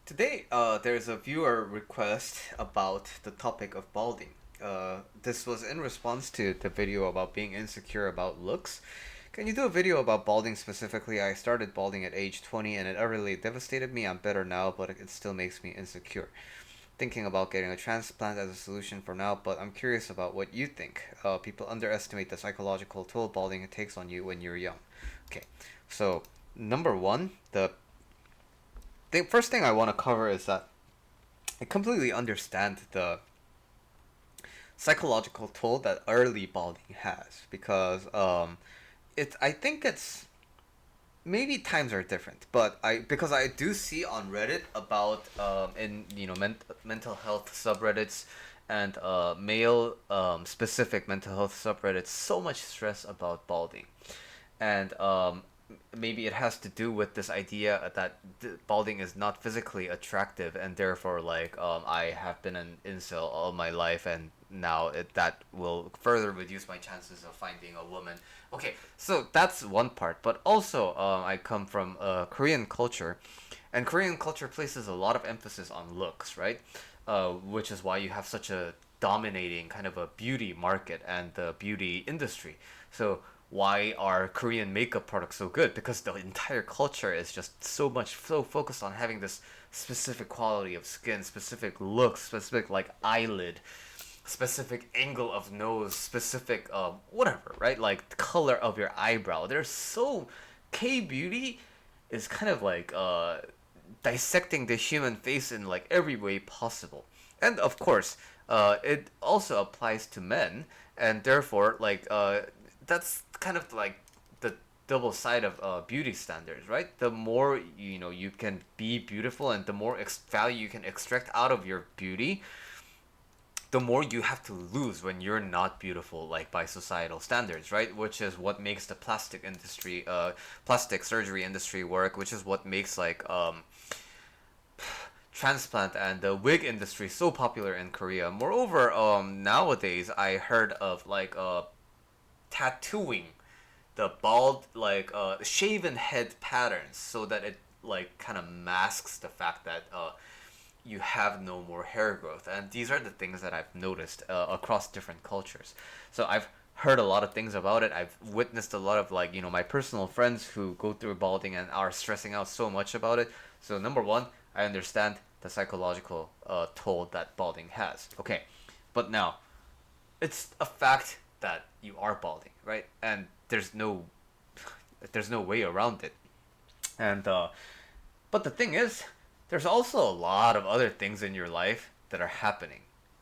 Today, there's a viewer request about the topic of balding. This was in response to the video about being insecure about looks. Can you do a video about balding specifically? I started balding at age 20 and it utterly devastated me. I'm better now, but it still makes me insecure. Thinking about getting a transplant as a solution for now, but I'm curious about what you think. People underestimate the psychological toll balding takes on you when you're young. Okay, so number one, the first thing I want to cover is that I completely understand the psychological toll that early balding has because I think it's maybe times are different, but I because I do see on Reddit about in mental health subreddits and male specific mental health subreddits so much stress about balding, and maybe it has to do with this idea that balding is not physically attractive, and therefore I have been an incel all my life, and now that will further reduce my chances of finding a woman. Okay, so that's one part, but also I come from Korean culture, and Korean culture places a lot of emphasis on looks, right? Which is why you have such a dominating kind of a beauty market and the beauty industry. So why are Korean makeup products so good? Because the entire culture is just so focused on having this specific quality of skin, specific looks, specific like eyelid, specific angle of nose, specific whatever, right? Like the color of your eyebrow. There's so K beauty is kind of like dissecting the human face in like every way possible. And of course, it also applies to men, and therefore that's kind of like the double side of beauty standards, right? The more you can be beautiful, and the more value you can extract out of your beauty, the more you have to lose when you're not beautiful, like by societal standards, right? Which is what makes the plastic industry, plastic surgery industry work. Which is what makes transplant and the wig industry so popular in Korea. Moreover, nowadays I heard of tattooing the bald shaven head patterns so that it like kind of masks the fact that you have no more hair growth. And these are the things that I've noticed across different cultures. So I've heard a lot of things about it. I've witnessed a lot of my personal friends who go through balding and are stressing out so much about it. So number one, I understand the psychological toll that balding has. Okay, but now it's a fact that you are balding, right? And there's no way around it. And but the thing is, there's also a lot of other things in your life that are happening,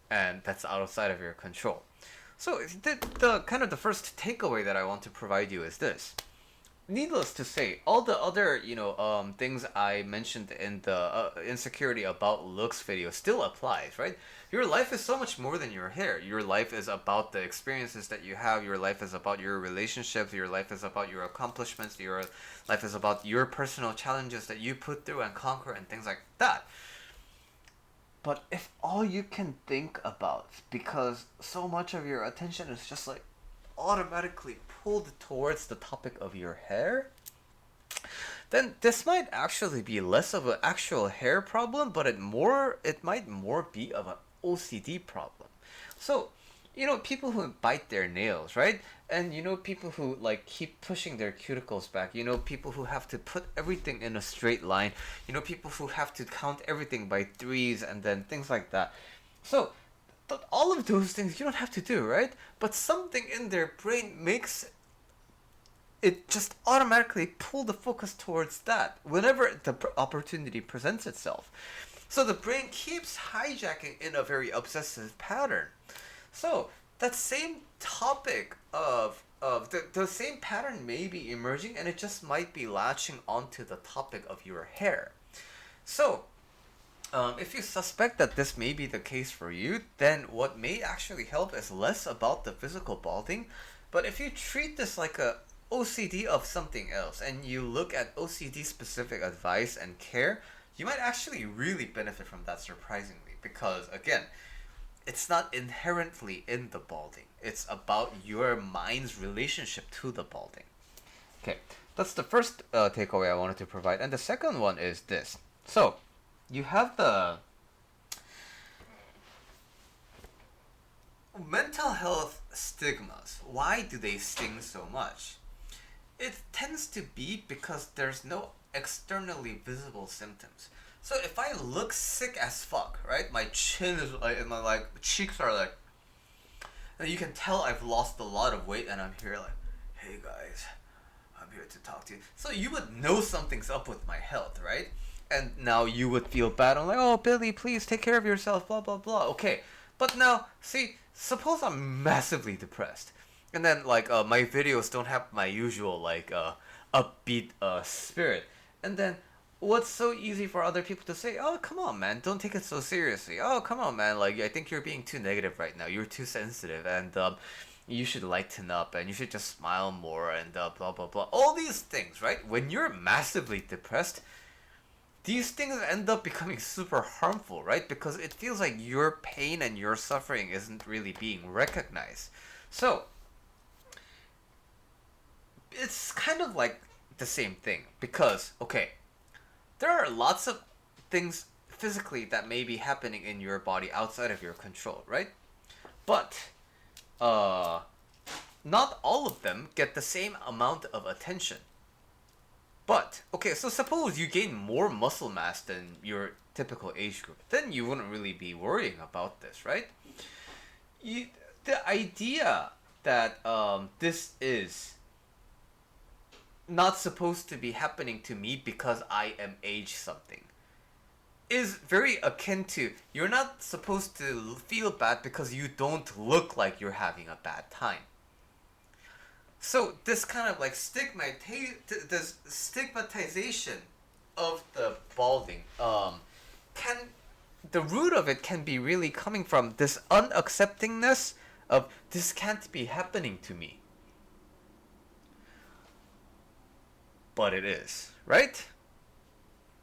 and that's outside of your control. So the kind of the first takeaway that I want to provide you is this: needless to say, all the other things I mentioned in the insecurity about looks video still applies, right? Your life is so much more than your hair. Your life is about the experiences that you have. Your life is about your relationships. Your life is about your accomplishments. Your life is about your personal challenges that you put through and conquer and things like that. But if all you can think about, because so much of your attention is just like automatically pulled towards the topic of your hair, then this might actually be less of an actual hair problem, but it might more be of an OCD problem. So, people who bite their nails, right? And people who keep pushing their cuticles back. People who have to put everything in a straight line. People who have to count everything by threes and then things like that. So, all of those things you don't have to do, right? But something in their brain makes it just automatically pull the focus towards that whenever the opportunity presents itself. So the brain keeps hijacking in a very obsessive pattern. So that same topic of the same pattern may be emerging, and it just might be latching onto the topic of your hair. So if you suspect that this may be the case for you, then what may actually help is less about the physical balding, but if you treat this like a OCD of something else, and you look at OCD specific advice and care, you might actually really benefit from that, surprisingly, because again, it's not inherently in the balding. It's about your mind's relationship to the balding. Okay, that's the first takeaway I wanted to provide. And the second one is this. So, you have the mental health stigmas. Why do they sting so much? It tends to be because there's no externally visible symptoms. So if I look sick as fuck, right? My chin is like, and my like cheeks are like, and you can tell I've lost a lot of weight, and I'm here like, hey guys, I'm here to talk to you. So you would know something's up with my health, right? And now you would feel bad. I'm like, oh Billy, please take care of yourself, blah blah blah. Okay, but now see, suppose I'm massively depressed, and then like my videos don't have my usual like upbeat spirit, and then what's so easy for other people to say, oh come on man, don't take it so seriously, oh come on man, like I think you're being too negative right now, you're too sensitive, and you should lighten up and you should just smile more, and blah blah blah, all these things, right? When you're massively depressed, these things end up becoming super harmful, right? Because it feels like your pain and your suffering isn't really being recognized. So it's kind of like the same thing, because okay, there are lots of things physically that may be happening in your body outside of your control, right? But uh not all of them get the same amount of attention. But okay, so suppose you gain more muscle mass than your typical age group, then you wouldn't really be worrying about this, right? You, the idea that this is not supposed to be happening to me because I am age something is very akin to, you're not supposed to feel bad because you don't look like you're having a bad time. So this kind of like this stigmatization of the balding, can, the root of it can be really coming from this unacceptingness of this can't be happening to me, but it is, right?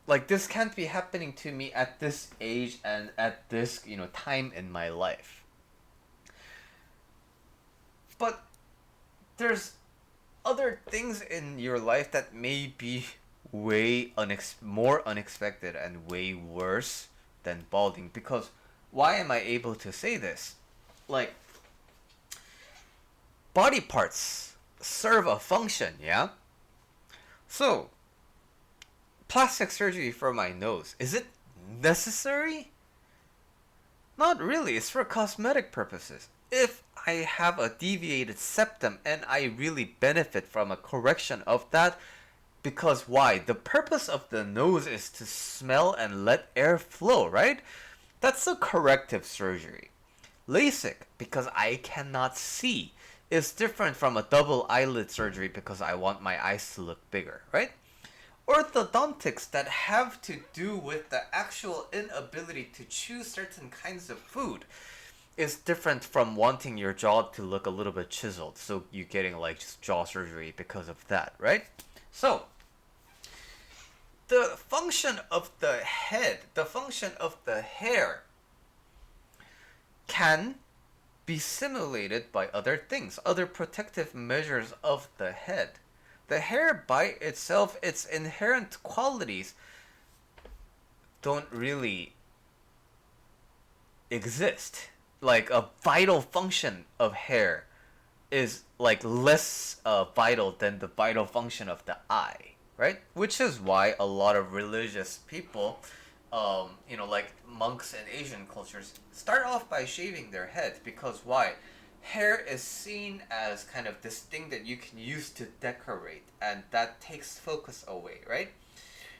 Like this can't be happening to me at this age and at this time in my life. But there's other things in your life that may be way more unexpected and way worse than balding. Because why am I able to say this? Like, body parts serve a function, yeah? So, plastic surgery for my nose, is it necessary? Not really, it's for cosmetic purposes. If I have a deviated septum and I really benefit from a correction of that, because why? The purpose of the nose is to smell and let air flow, right? That's a corrective surgery. LASIK, because I cannot see, is different from a double eyelid surgery because I want my eyes to look bigger, right? Orthodontics that have to do with the actual inability to chew certain kinds of food is different from wanting your jaw to look a little bit chiseled, so you're getting like just jaw surgery because of that, right? So the function of the head, the function of the hair can be simulated by other things, other protective measures of the head. The hair by itself, its inherent qualities don't really exist. Like a vital function of hair is like less vital than the vital function of the eye, right? Which is why a lot of religious people, like monks in Asian cultures, start off by shaving their head, because why? Hair is seen as kind of this thing that you can use to decorate, and that takes focus away, right?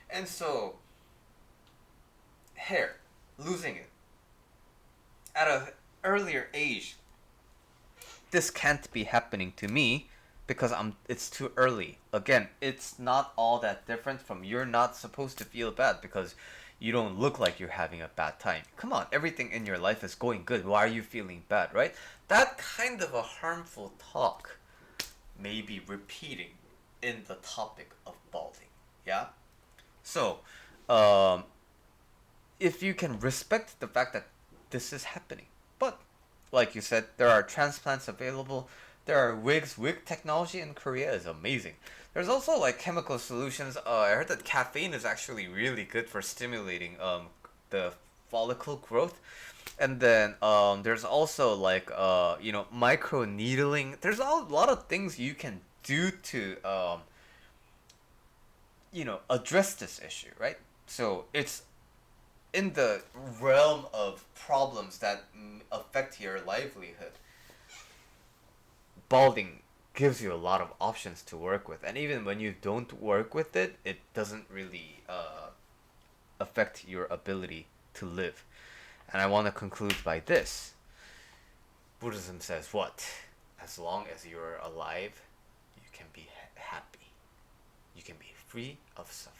And so, hair, losing it at an earlier age, this can't be happening to me because it's too early. Again, it's not all that different from you're not supposed to feel bad because you don't look like you're having a bad time. Come on, everything in your life is going good. Why are you feeling bad, right? That kind of a harmful talk may be repeating in the topic of balding. Yeah? So, if you can respect the fact that this is happening. But, like you said, there are transplants available. There are wigs. Wig technology in Korea is amazing. There's also like chemical solutions. I heard that caffeine is actually really good for stimulating the follicle growth. And then there's also like micro needling. There's a lot of things you can do to address this issue, right? So it's in the realm of problems that affect your livelihood. Balding gives you a lot of options to work with, and even when you don't work with it, it doesn't really affect your ability to live. And I want to conclude by this. Buddhism says what? As long as you're alive, you can be happy. You can be free of suffering.